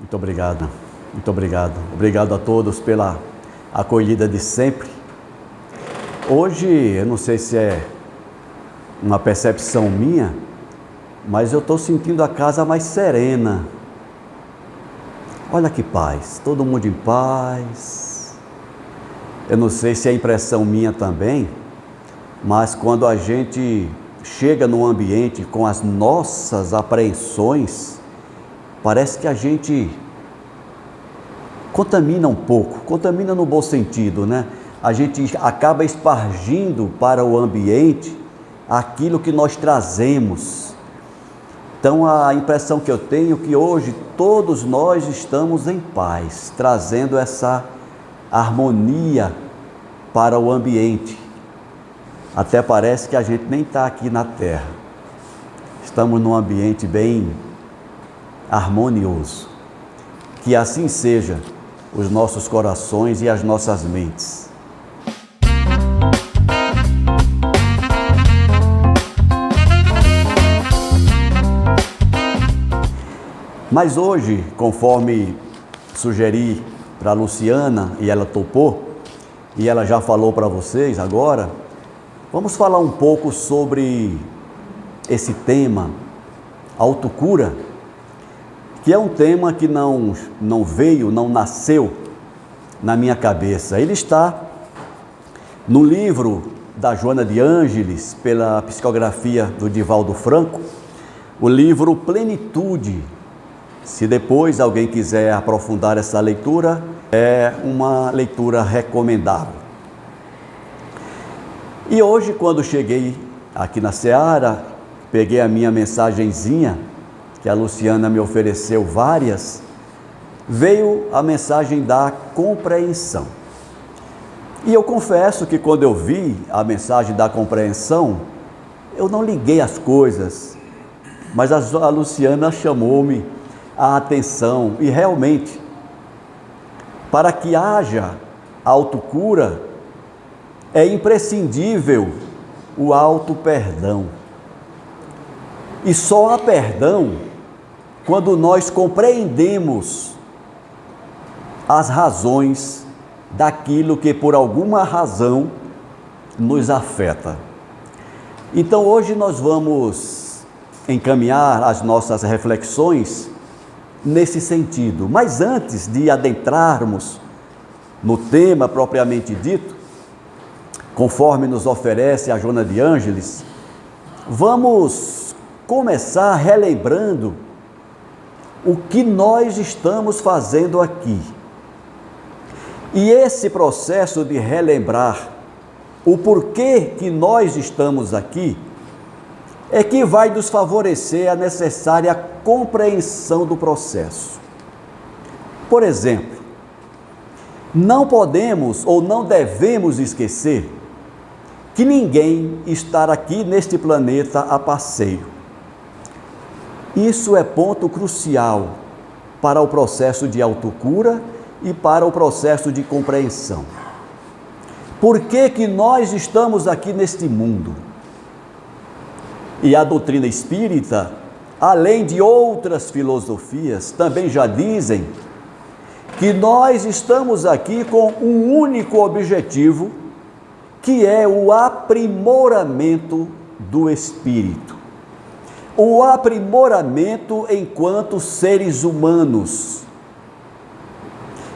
Muito obrigado, muito obrigado. Obrigado a todos pela acolhida de sempre. Hoje, eu não sei se é uma percepção minha, mas eu estou sentindo a casa mais serena. Olha que paz, todo mundo em paz. Eu não sei se é impressão minha também, mas quando a gente chega num ambiente com as nossas apreensões, parece que a gente contamina um pouco, contamina no bom sentido, né? A gente acaba espargindo para o ambiente aquilo que nós trazemos. Então a impressão que eu tenho é que hoje todos nós estamos em paz, trazendo essa harmonia para o ambiente. Até parece que a gente nem está aqui na Terra. Estamos num ambiente bem harmonioso. Que assim seja os nossos corações e as nossas mentes. Mas hoje, conforme sugeri para a Luciana e ela topou, e ela já falou para vocês agora, vamos falar um pouco sobre esse tema, autocura, que é um tema que não nasceu na minha cabeça. Ele está no livro da Joana de Ângeles, pela psicografia do Divaldo Franco, o livro Plenitude. Se depois alguém quiser aprofundar essa leitura, é uma leitura recomendável. E hoje, quando cheguei aqui na Seara, peguei a minha mensagenzinha, que a Luciana me ofereceu várias, veio a mensagem da compreensão. E eu confesso que quando eu vi a mensagem da compreensão, eu não liguei as coisas, mas a Luciana chamou-me a atenção, e realmente, para que haja autocura, é imprescindível o auto-perdão. E só há perdão quando nós compreendemos as razões daquilo que por alguma razão nos afeta. Então hoje nós vamos encaminhar as nossas reflexões nesse sentido. Mas antes de adentrarmos no tema propriamente dito, conforme nos oferece a Joana de Ângeles, vamos começar relembrando o que nós estamos fazendo aqui. E esse processo de relembrar o porquê que nós estamos aqui é que vai nos favorecer a necessária compreensão do processo. Por exemplo, não podemos ou não devemos esquecer que ninguém está aqui neste planeta a passeio. Isso é ponto crucial para o processo de autocura e para o processo de compreensão. Por que nós estamos aqui neste mundo? E a doutrina espírita, além de outras filosofias, também já dizem que nós estamos aqui com um único objetivo, que é o aprimoramento do espírito. O aprimoramento enquanto seres humanos.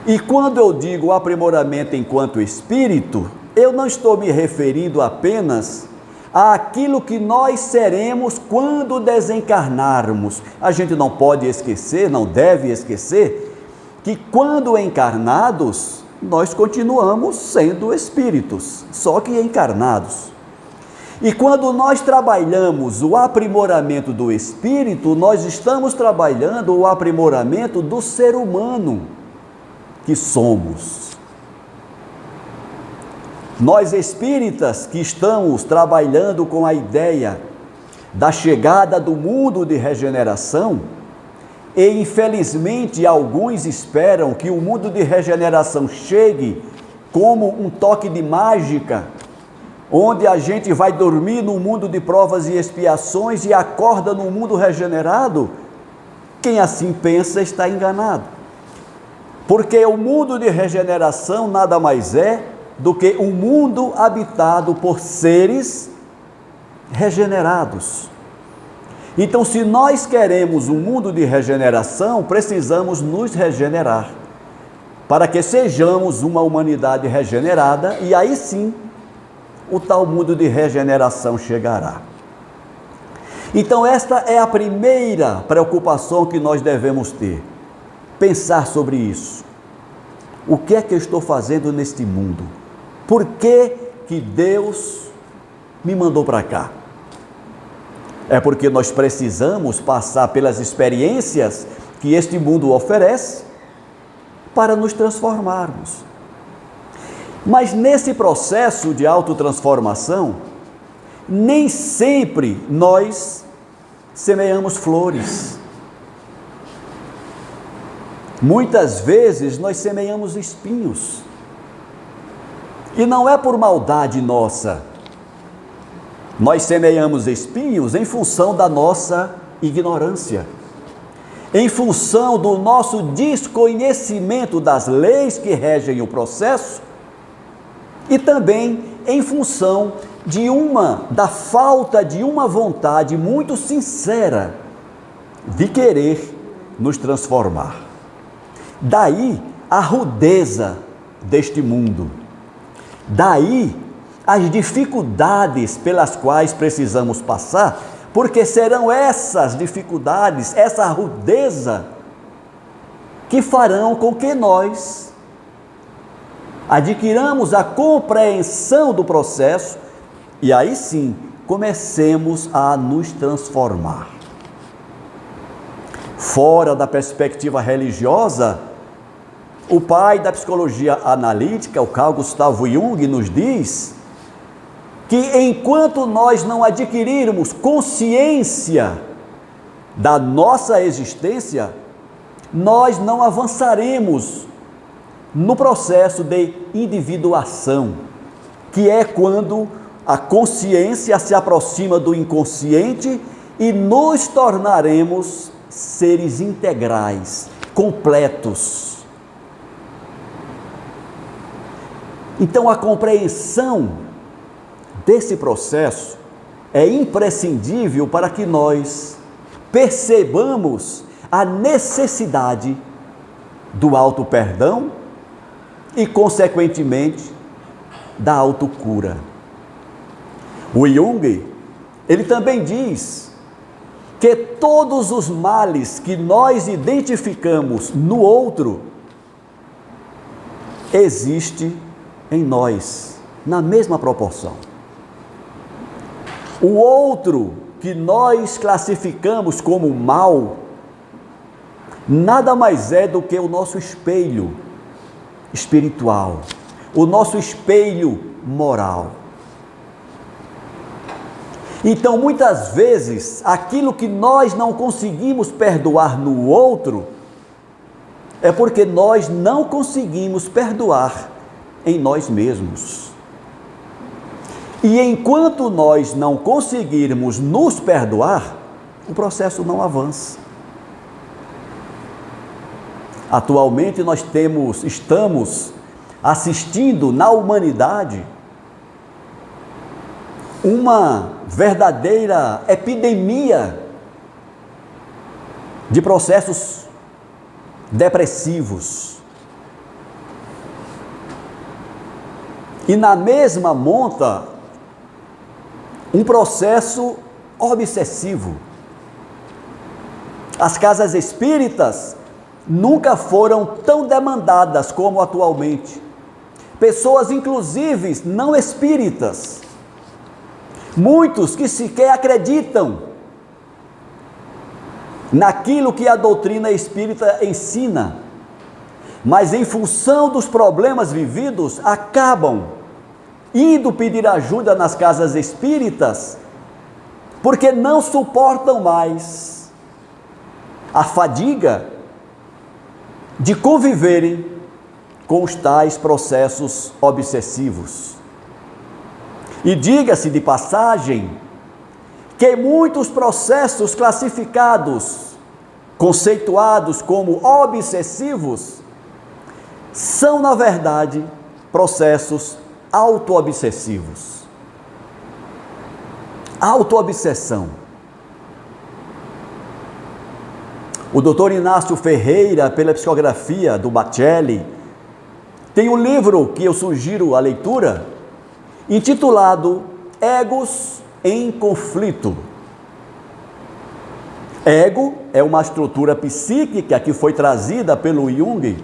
E quando eu digo aprimoramento enquanto espírito, eu não estou me referindo apenas àquilo que nós seremos quando desencarnarmos. A gente não pode esquecer, não deve esquecer, que quando encarnados, nós continuamos sendo espíritos, só que encarnados. E quando nós trabalhamos o aprimoramento do espírito, nós estamos trabalhando o aprimoramento do ser humano que somos. Nós espíritas que estamos trabalhando com a ideia da chegada do mundo de regeneração, e infelizmente alguns esperam que o mundo de regeneração chegue como um toque de mágica, onde a gente vai dormir no mundo de provas e expiações e acorda no mundo regenerado. Quem assim pensa está enganado. Porque o mundo de regeneração nada mais é do que um mundo habitado por seres regenerados. Então, se nós queremos um mundo de regeneração, precisamos nos regenerar, para que sejamos uma humanidade regenerada, e aí sim, o tal mundo de regeneração chegará. Então, esta é a primeira preocupação que nós devemos ter, pensar sobre isso. O que é que eu estou fazendo neste mundo? Por que que Deus me mandou para cá? É porque nós precisamos passar pelas experiências que este mundo oferece para nos transformarmos. Mas nesse processo de autotransformação, nem sempre nós semeamos flores. Muitas vezes nós semeamos espinhos. E não é por maldade nossa. Nós semeamos espinhos em função da nossa ignorância, em função do nosso desconhecimento das leis que regem o processo e também em função da falta de uma vontade muito sincera de querer nos transformar. Daí a rudeza deste mundo, daí as dificuldades pelas quais precisamos passar, porque serão essas dificuldades, essa rudeza, que farão com que nós adquiramos a compreensão do processo e aí sim comecemos a nos transformar. Fora da perspectiva religiosa, o pai da psicologia analítica, o Carl Gustav Jung, nos diz que enquanto nós não adquirirmos consciência da nossa existência, nós não avançaremos no processo de individuação, que é quando a consciência se aproxima do inconsciente e nos tornaremos seres integrais, completos. Então, a compreensão desse processo é imprescindível para que nós percebamos a necessidade do auto-perdão e, consequentemente, da autocura. O Jung, ele também diz que todos os males que nós identificamos no outro existem em nós, na mesma proporção. O outro que nós classificamos como mal, nada mais é do que o nosso espelho espiritual, o nosso espelho moral. Então, muitas vezes, aquilo que nós não conseguimos perdoar no outro, é porque nós não conseguimos perdoar em nós mesmos. E enquanto nós não conseguirmos nos perdoar, o processo não avança. Atualmente nós estamos assistindo na humanidade uma verdadeira epidemia de processos depressivos. E na mesma monta, um processo obsessivo. As casas espíritas nunca foram tão demandadas como atualmente. Pessoas, inclusive, não espíritas, muitos que sequer acreditam naquilo que a doutrina espírita ensina, mas em função dos problemas vividos, acabam indo pedir ajuda nas casas espíritas, porque não suportam mais a fadiga de conviverem com os tais processos obsessivos. E diga-se de passagem que muitos processos classificados, conceituados como obsessivos, são, na verdade, processos autoobsessivos. Autoobsessão. O Dr. Inácio Ferreira, pela psicografia do Bacelli, tem um livro que eu sugiro a leitura, intitulado Egos em Conflito. Ego é uma estrutura psíquica que foi trazida pelo Jung,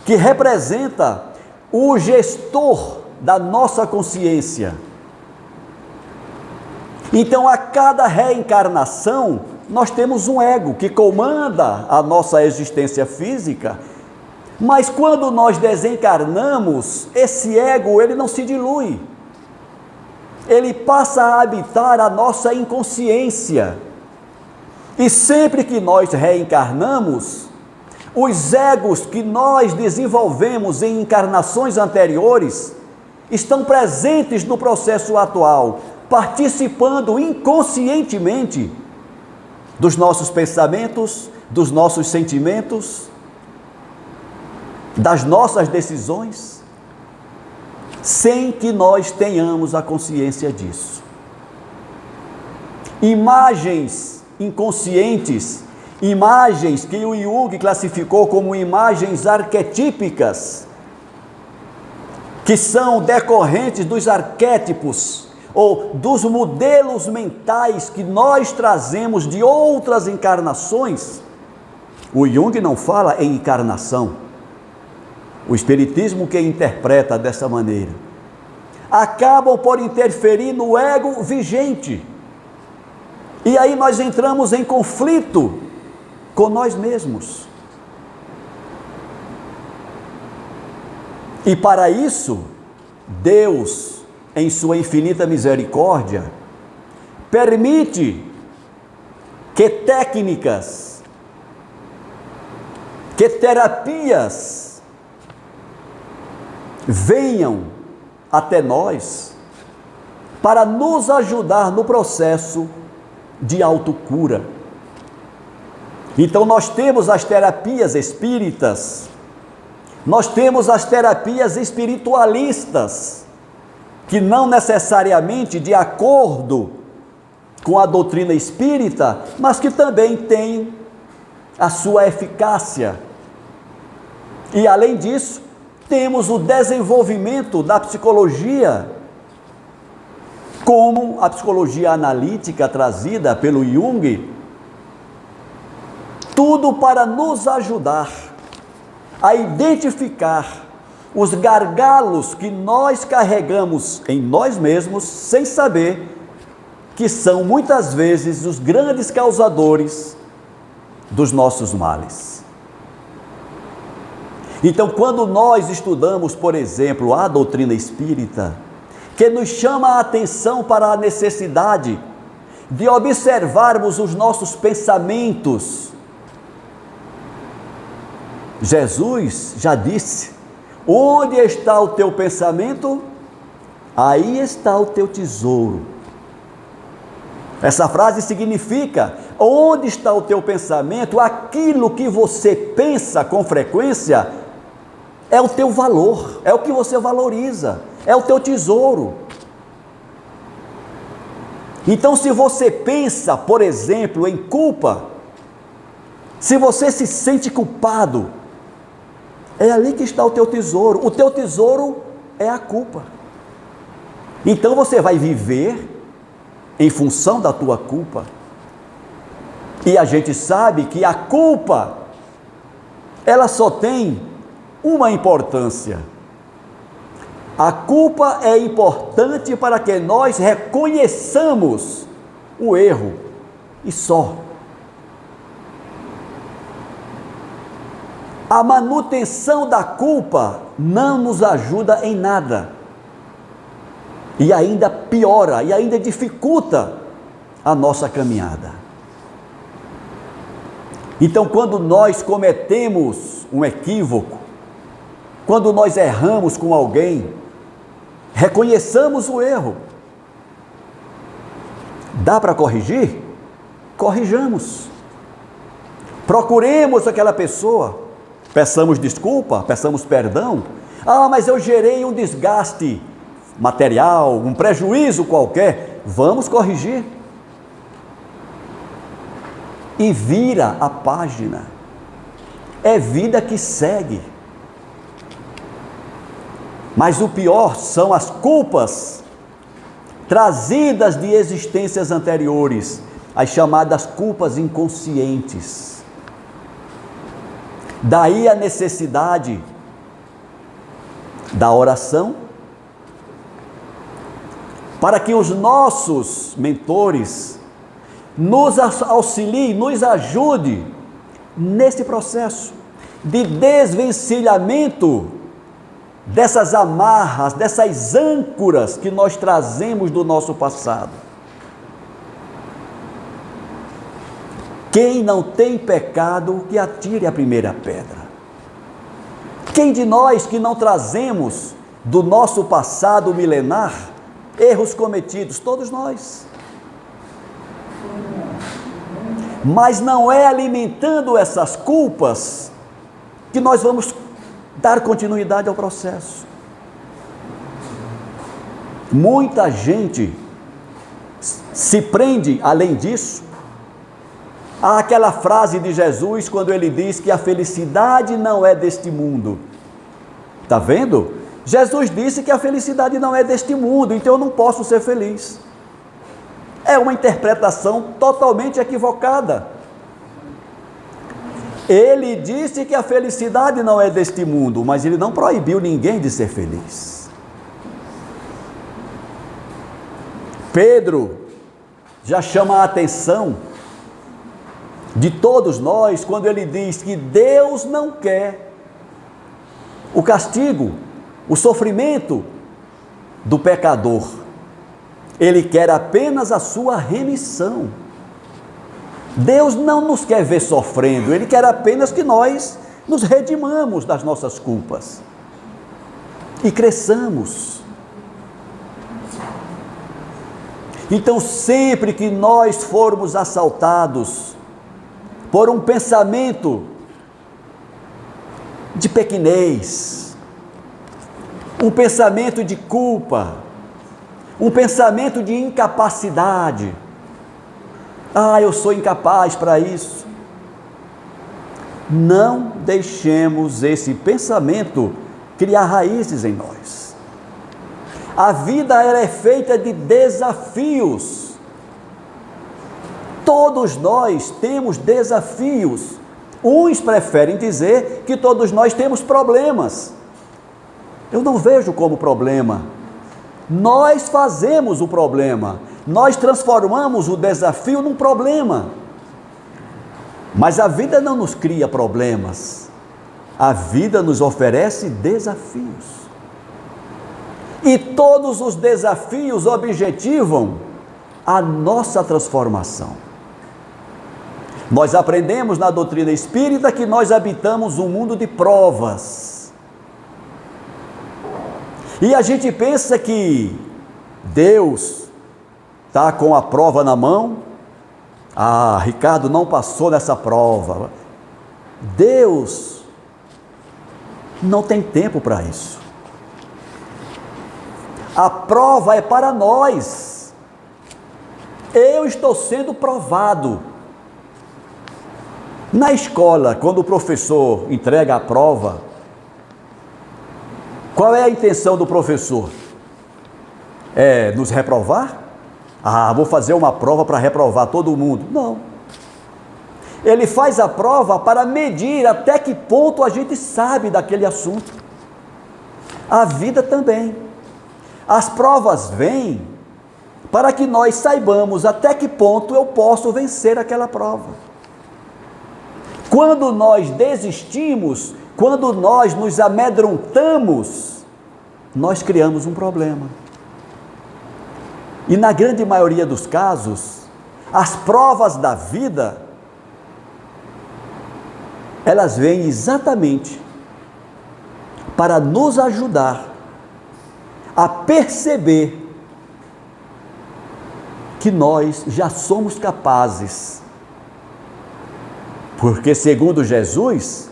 que representa o gestor da nossa consciência. Então, a cada reencarnação, nós temos um ego que comanda a nossa existência física, mas quando nós desencarnamos, esse ego, ele não se dilui. Ele passa a habitar a nossa inconsciência. E sempre que nós reencarnamos, os egos que nós desenvolvemos em encarnações anteriores estão presentes no processo atual, participando inconscientemente dos nossos pensamentos, dos nossos sentimentos, das nossas decisões, sem que nós tenhamos a consciência disso. Imagens inconscientes, imagens que o Jung classificou como imagens arquetípicas, que são decorrentes dos arquétipos ou dos modelos mentais que nós trazemos de outras encarnações. O Jung não fala em encarnação, o Espiritismo que interpreta dessa maneira, acabam por interferir no ego vigente. E aí nós entramos em conflito com nós mesmos. E para isso, Deus, em sua infinita misericórdia, permite que técnicas, que terapias venham até nós para nos ajudar no processo de autocura. Então nós temos as terapias espíritas, nós temos as terapias espiritualistas, que não necessariamente de acordo com a doutrina espírita, mas que também têm a sua eficácia. E além disso, temos o desenvolvimento da psicologia, como a psicologia analítica trazida pelo Jung, tudo para nos ajudar a identificar os gargalos que nós carregamos em nós mesmos, sem saber que são muitas vezes os grandes causadores dos nossos males. Então, quando nós estudamos, por exemplo, a doutrina espírita, que nos chama a atenção para a necessidade de observarmos os nossos pensamentos, Jesus já disse: onde está o teu pensamento, aí está o teu tesouro. Essa frase significa: onde está o teu pensamento, aquilo que você pensa com frequência, é o teu valor, é o que você valoriza, é o teu tesouro. Então, se você pensa, por exemplo, em culpa, se você se sente culpado, é ali que está o teu tesouro. O teu tesouro é a culpa. Então você vai viver em função da tua culpa. E a gente sabe que a culpa, ela só tem uma importância. A culpa é importante para que nós reconheçamos o erro, e só. A manutenção da culpa não nos ajuda em nada, e ainda piora, e ainda dificulta a nossa caminhada. Então, quando nós cometemos um equívoco, quando nós erramos com alguém, reconheçamos o erro. Dá para corrigir? Corrijamos. Procuremos aquela pessoa peçamos desculpa, peçamos perdão. Ah, mas eu gerei um desgaste material, um prejuízo qualquer. Vamos corrigir. E vira a página. É vida que segue. Mas o pior são as culpas trazidas de existências anteriores, as chamadas culpas inconscientes. Daí a necessidade da oração, para que os nossos mentores nos auxiliem, nos ajudem nesse processo de desvencilhamento dessas amarras, dessas âncoras que nós trazemos do nosso passado. Quem não tem pecado, que atire a primeira pedra. Quem de nós que não trazemos do nosso passado milenar erros cometidos? Todos nós. Mas não é alimentando essas culpas que nós vamos dar continuidade ao processo. Muita gente se prende, além disso, àquela frase de Jesus quando ele diz que a felicidade não é deste mundo. Está vendo? Jesus disse que a felicidade não é deste mundo, então eu não posso ser feliz. É uma interpretação totalmente equivocada. Ele disse que a felicidade não é deste mundo, mas ele não proibiu ninguém de ser feliz. Pedro já chama a atenção de todos nós quando ele diz que Deus não quer o castigo, o sofrimento do pecador. Ele quer apenas a sua remissão. Deus não nos quer ver sofrendo, Ele quer apenas que nós nos redimamos das nossas culpas e cresçamos. Então, sempre que nós formos assaltados por um pensamento de pequenez, um pensamento de culpa, um pensamento de incapacidade, eu sou incapaz para isso. Não deixemos esse pensamento criar raízes em nós. A vida ela é feita de desafios. Todos nós temos desafios. Uns preferem dizer que todos nós temos problemas. Eu não vejo como problema. Nós fazemos o problema. Nós transformamos o desafio num problema. Mas a vida não nos cria problemas. A vida nos oferece desafios. E todos os desafios objetivam a nossa transformação. Nós aprendemos na doutrina espírita que nós habitamos um mundo de provas. E a gente pensa que Deus está com a prova na mão. Ricardo não passou nessa prova. Deus não tem tempo para isso. A prova é para nós. Eu estou sendo provado. Na escola, quando o professor entrega a prova, qual é a intenção do professor? É nos reprovar? Vou fazer uma prova para reprovar todo mundo. Não. Ele faz a prova para medir até que ponto a gente sabe daquele assunto. A vida também. As provas vêm para que nós saibamos até que ponto eu posso vencer aquela prova. Quando nós desistimos, quando nós nos amedrontamos, nós criamos um problema. E na grande maioria dos casos, as provas da vida, elas vêm exatamente para nos ajudar a perceber que nós já somos capazes. Porque, segundo Jesus,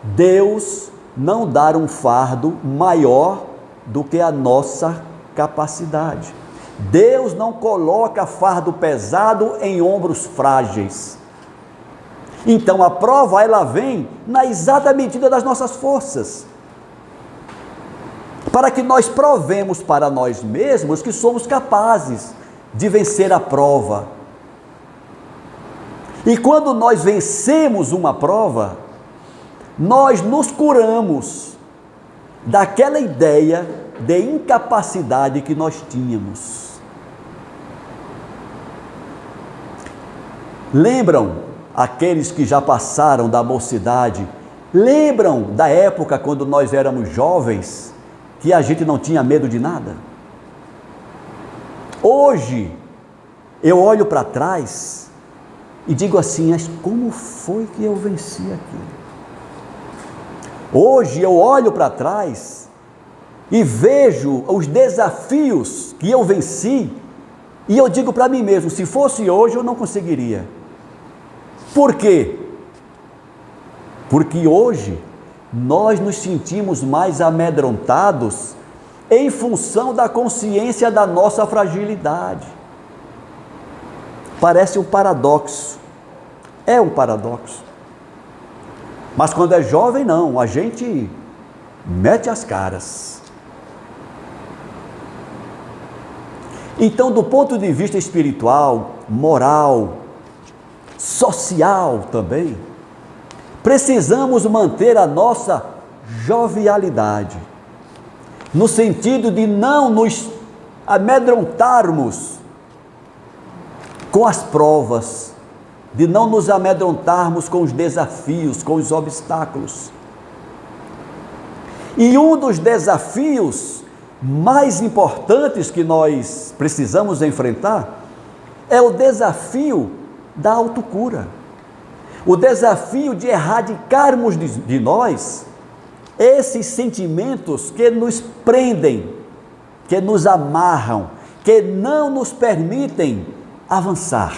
Deus não dar um fardo maior do que a nossa capacidade. Deus não coloca fardo pesado em ombros frágeis. Então a prova, ela vem na exata medida das nossas forças, para que nós provemos para nós mesmos que somos capazes de vencer a prova. E quando nós vencemos uma prova, nós nos curamos daquela ideia de incapacidade que nós tínhamos. Lembram aqueles que já passaram da mocidade? Lembram da época quando nós éramos jovens, que a gente não tinha medo de nada? Hoje, eu olho para trás e digo assim: mas como foi que eu venci aquilo? Hoje eu olho para trás e vejo os desafios que eu venci, e eu digo para mim mesmo: se fosse hoje eu não conseguiria. Por quê? Porque hoje nós nos sentimos mais amedrontados em função da consciência da nossa fragilidade. Parece um paradoxo, é um paradoxo. Mas quando é jovem, não, a gente mete as caras. Então, do ponto de vista espiritual, moral, social também, precisamos manter a nossa jovialidade, no sentido de não nos amedrontarmos com as provas, de não nos amedrontarmos com os desafios, com os obstáculos. E um dos desafios mais importantes que nós precisamos enfrentar é o desafio da autocura, o desafio de erradicarmos de nós esses sentimentos que nos prendem, que nos amarram, que não nos permitem avançar.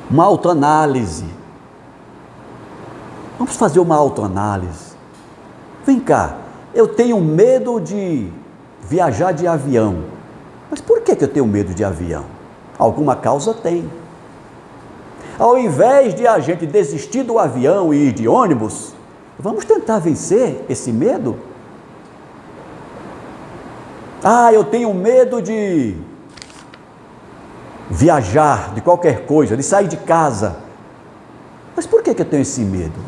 Uma autoanálise. Vamos fazer uma autoanálise. Vem cá, eu tenho medo de viajar de avião. Mas por que eu tenho medo de avião? Alguma causa tem. Ao invés de a gente desistir do avião e ir de ônibus, vamos tentar vencer esse medo? Eu tenho medo de viajar, de qualquer coisa, de sair de casa. Mas por que eu tenho esse medo?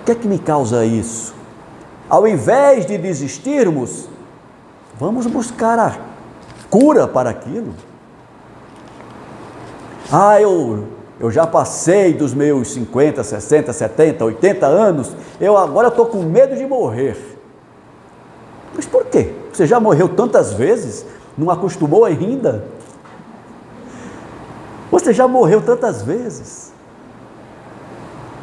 O que é que me causa isso? Ao invés de desistirmos, vamos buscar a cura para aquilo. Eu já passei dos meus 50, 60, 70, 80 anos, agora estou com medo de morrer. Mas por quê? Você já morreu tantas vezes, não acostumou ainda? Você já morreu tantas vezes.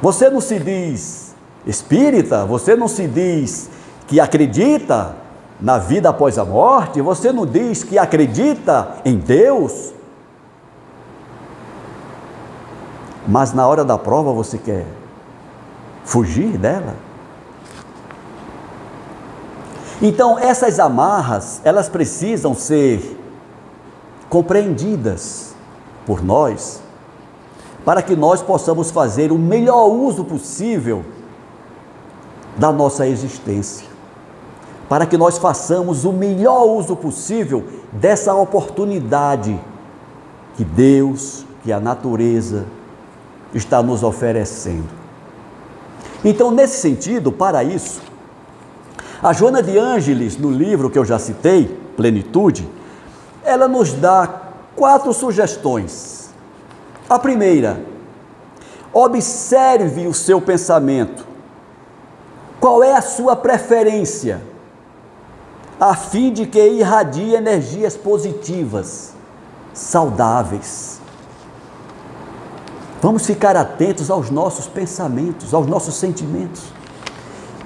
Você não se diz espírita, você não se diz que acredita na vida após a morte, você não diz que acredita em Deus, mas na hora da prova você quer fugir dela. Então essas amarras, elas precisam ser compreendidas por nós, para que nós possamos fazer o melhor uso possível da nossa existência, para que nós façamos o melhor uso possível dessa oportunidade que Deus, que a natureza está nos oferecendo. Então, nesse sentido, para isso, a Joana de Ângeles, no livro que eu já citei, Plenitude, ela nos dá 4 sugestões. A primeira: observe o seu pensamento. Qual é a sua preferência? A fim de que irradie energias positivas, saudáveis. Vamos ficar atentos aos nossos pensamentos, aos nossos sentimentos.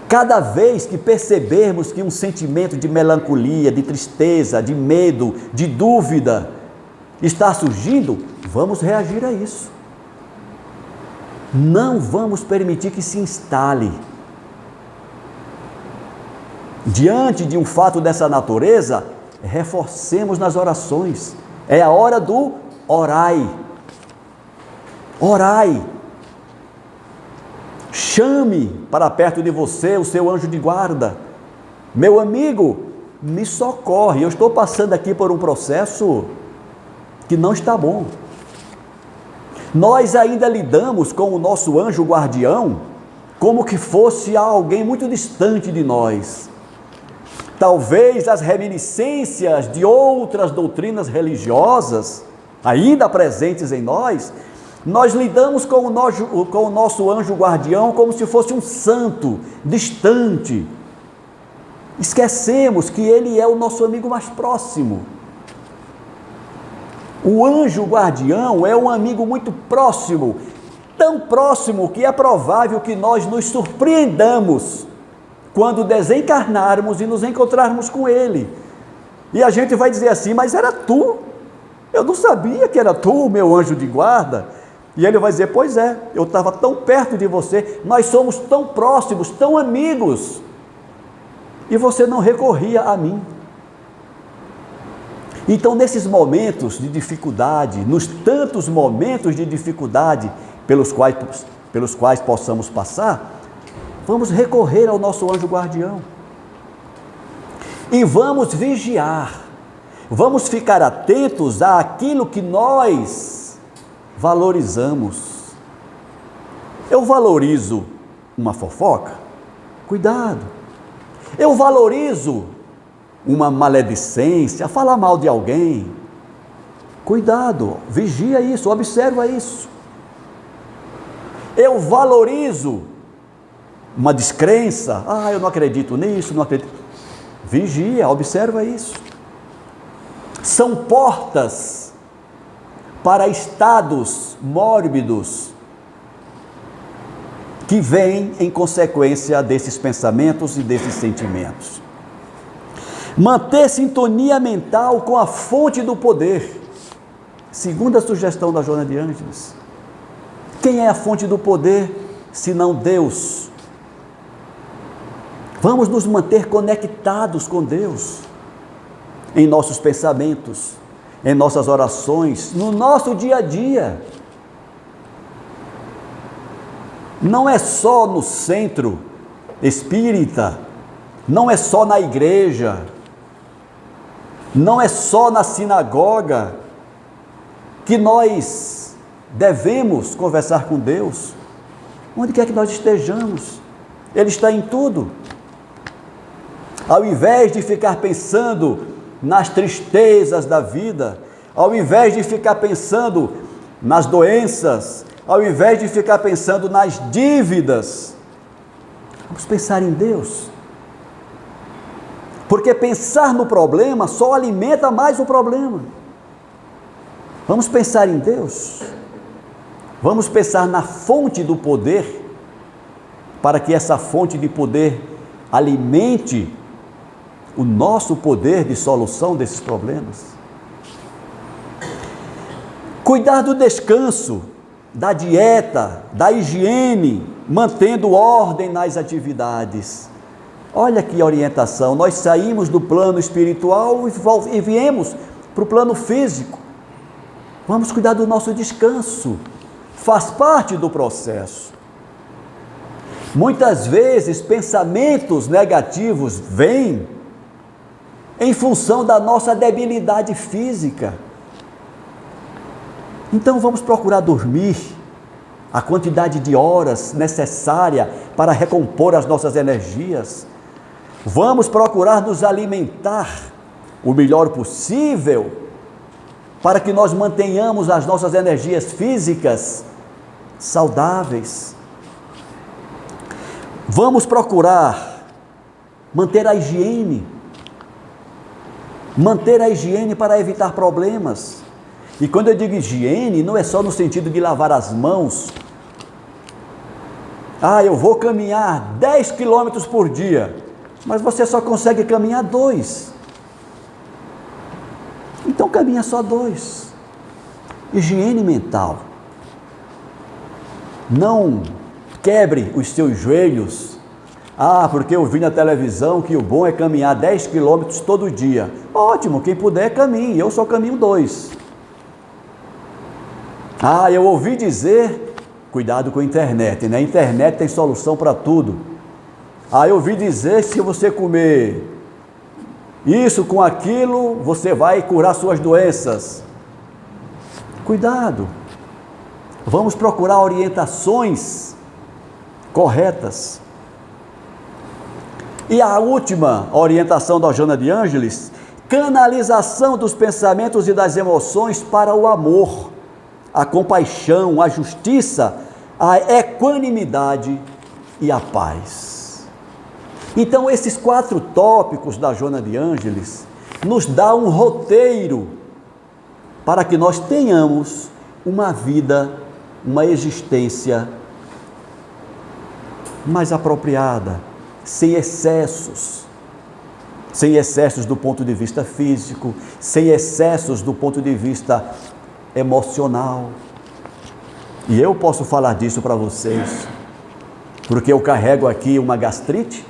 Cada vez que percebermos que um sentimento de melancolia, de tristeza, de medo, de dúvida está surgindo, vamos reagir a isso. Não vamos permitir que se instale. Diante de um fato dessa natureza, reforcemos nas orações. É a hora do orai. Orai. Chame para perto de você o seu anjo de guarda. Meu amigo, me socorre. Eu estou passando aqui por um processo que não está bom. Nós ainda lidamos com o nosso anjo guardião como que fosse alguém muito distante de nós. Talvez as reminiscências de outras doutrinas religiosas, ainda presentes em nós lidamos com o nosso anjo guardião como se fosse um santo, distante. Esquecemos que ele é o nosso amigo mais próximo. O anjo guardião é um amigo muito próximo, tão próximo que é provável que nós nos surpreendamos quando desencarnarmos e nos encontrarmos com ele. E a gente vai dizer assim, mas era tu? Eu não sabia que era tu, meu anjo de guarda. E ele vai dizer, pois é, eu estava tão perto de você, nós somos tão próximos, tão amigos, e você não recorria a mim. Então, nesses momentos de dificuldade, nos tantos momentos de dificuldade pelos quais possamos passar, vamos recorrer ao nosso anjo guardião. E vamos vigiar, vamos ficar atentos àquilo que nós valorizamos. Eu valorizo uma fofoca? Cuidado. Eu valorizo uma maledicência, falar mal de alguém? Cuidado, vigia isso, observa isso. Eu valorizo uma descrença, eu não acredito nisso, não acredito. Vigia, observa isso. São portas para estados mórbidos que vêm em consequência desses pensamentos e desses sentimentos. Manter sintonia mental com a fonte do poder, segundo a sugestão da Joana de Ângeles. Quem é a fonte do poder, senão Deus? Vamos nos manter conectados com Deus, em nossos pensamentos, em nossas orações, no nosso dia a dia. Não é só no centro espírita, não é só na igreja, não é só na sinagoga que nós devemos conversar com Deus. Onde quer que nós estejamos, Ele está em tudo. Ao invés de ficar pensando nas tristezas da vida, ao invés de ficar pensando nas doenças, ao invés de ficar pensando nas dívidas, vamos pensar em Deus. Porque pensar no problema só alimenta mais o problema. Vamos pensar em Deus. Vamos pensar na fonte do poder, para que essa fonte de poder alimente o nosso poder de solução desses problemas. Cuidar do descanso, da dieta, da higiene, mantendo ordem nas atividades. Olha que orientação, nós saímos do plano espiritual e viemos para o plano físico. Vamos cuidar do nosso descanso, faz parte do processo. Muitas vezes pensamentos negativos vêm em função da nossa debilidade física. Então vamos procurar dormir a quantidade de horas necessária para recompor as nossas energias. Vamos procurar nos alimentar o melhor possível para que nós mantenhamos as nossas energias físicas saudáveis. Vamos procurar manter a higiene para evitar problemas. E quando eu digo higiene, não é só no sentido de lavar as mãos. Eu vou caminhar 10 quilômetros por dia, mas você só consegue caminhar 2. Então caminha só 2. Higiene mental. Não quebre os seus joelhos. Ah, porque eu vi na televisão que o bom é caminhar 10 quilômetros todo dia. Ótimo, quem puder caminhe, eu só caminho 2. Ah, eu ouvi dizer, cuidado com a internet, né? A internet tem solução para tudo. Ah, eu ouvi dizer, se você comer isso com aquilo, você vai curar suas doenças. Cuidado. Vamos procurar orientações corretas. E a última orientação da Joana de Ângeles: canalização dos pensamentos e das emoções para o amor, a compaixão, a justiça, a equanimidade e a paz. Então, esses 4 tópicos da Joana de Ângeles nos dá um roteiro para que nós tenhamos uma vida, uma existência mais apropriada, sem excessos do ponto de vista físico, sem excessos do ponto de vista emocional. E eu posso falar disso para vocês, porque eu carrego aqui uma gastrite,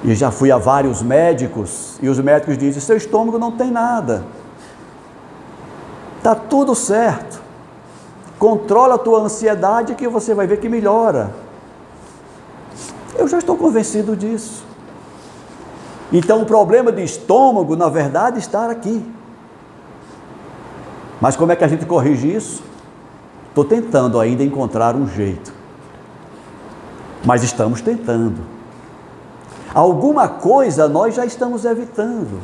e já fui a vários médicos, e os médicos dizem: seu estômago não tem nada, está tudo certo, controla a tua ansiedade que você vai ver que melhora. Eu já estou convencido disso. Então o problema de estômago, na verdade, está aqui. Mas como é que a gente corrige isso? Estou tentando ainda encontrar um jeito. Mas estamos tentando. Alguma coisa nós já estamos evitando.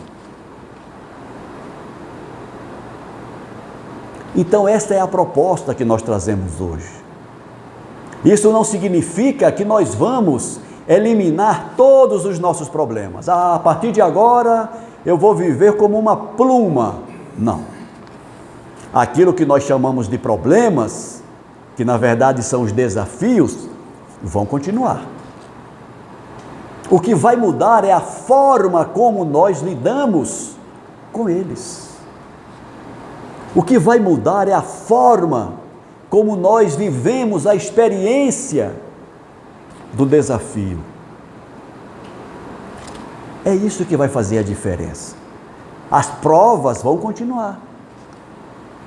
Então esta é a proposta que nós trazemos hoje. Isso não significa que nós vamos eliminar todos os nossos problemas. Ah, a partir de agora eu vou viver como uma pluma. Não. Aquilo que nós chamamos de problemas, que na verdade são os desafios, vão continuar. O que vai mudar é a forma como nós lidamos com eles. O que vai mudar é a forma como nós vivemos a experiência do desafio. É isso que vai fazer a diferença. As provas vão continuar.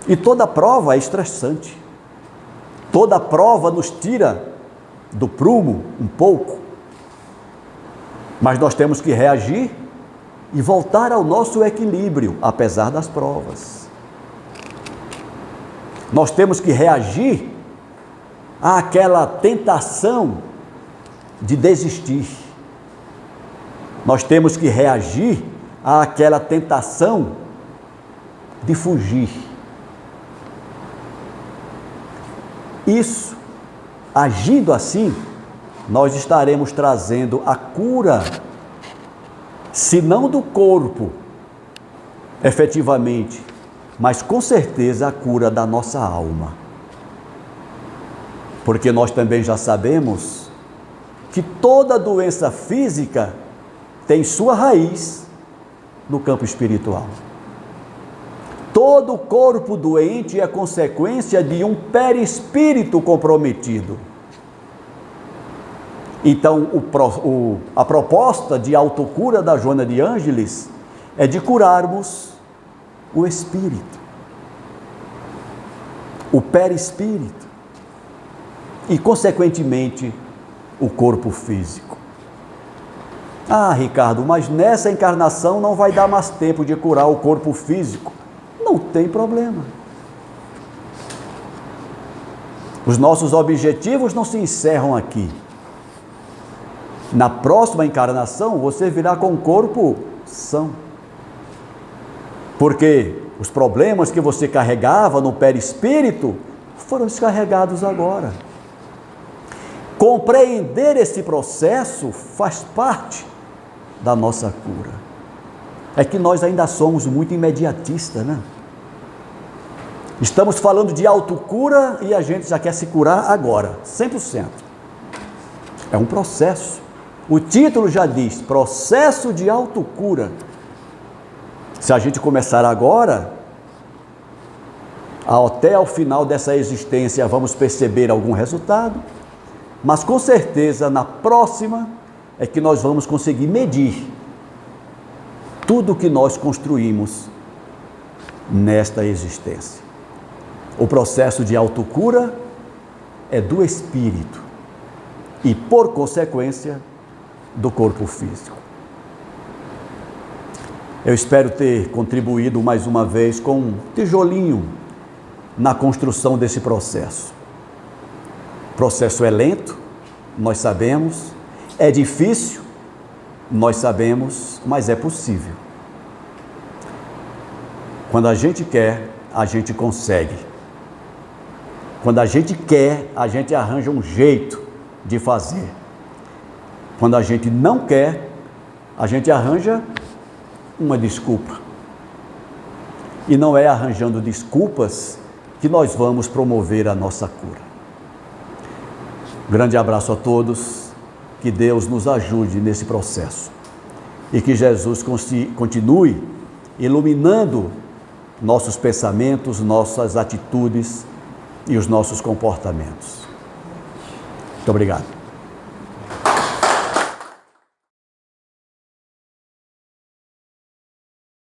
E toda prova é estressante. Toda prova nos tira do prumo um pouco. Mas nós temos que reagir e voltar ao nosso equilíbrio, apesar das provas. Nós temos que reagir àquela tentação de desistir. Nós temos que reagir àquela tentação de fugir. Isso, agindo assim, nós estaremos trazendo a cura, se não do corpo, efetivamente, mas com certeza a cura da nossa alma. Porque nós também já sabemos que toda doença física tem sua raiz no campo espiritual. Todo corpo doente é consequência de um perispírito comprometido. Então, a proposta de autocura da Joana de Ângeles é de curarmos o espírito, o perispírito e, consequentemente, o corpo físico. Ah, Ricardo, mas nessa encarnação não vai dar mais tempo de curar o corpo físico. Não tem problema. Os nossos objetivos não se encerram aqui. Na próxima encarnação, você virá com um corpo são. Porque os problemas que você carregava no perispírito foram descarregados agora. Compreender esse processo faz parte da nossa cura. É que nós ainda somos muito imediatistas, né? Estamos falando de autocura e a gente já quer se curar agora, 100%. É um processo. O título já diz, processo de autocura. Se a gente começar agora, Até ao final dessa existência vamos perceber algum resultado, mas com certeza na próxima é que nós vamos conseguir medir tudo o que nós construímos nesta existência. O processo de autocura é do espírito e, por consequência, do corpo físico. Eu espero ter contribuído mais uma vez com um tijolinho na construção desse processo. O processo é lento, nós sabemos, é difícil, nós sabemos, mas é possível. Quando a gente quer, a gente consegue. Quando a gente quer, a gente arranja um jeito de fazer. Quando a gente não quer, a gente arranja uma desculpa. E não é arranjando desculpas que nós vamos promover a nossa cura. Grande abraço a todos, que Deus nos ajude nesse processo e que Jesus continue iluminando nossos pensamentos, nossas atitudes e os nossos comportamentos. Muito obrigado.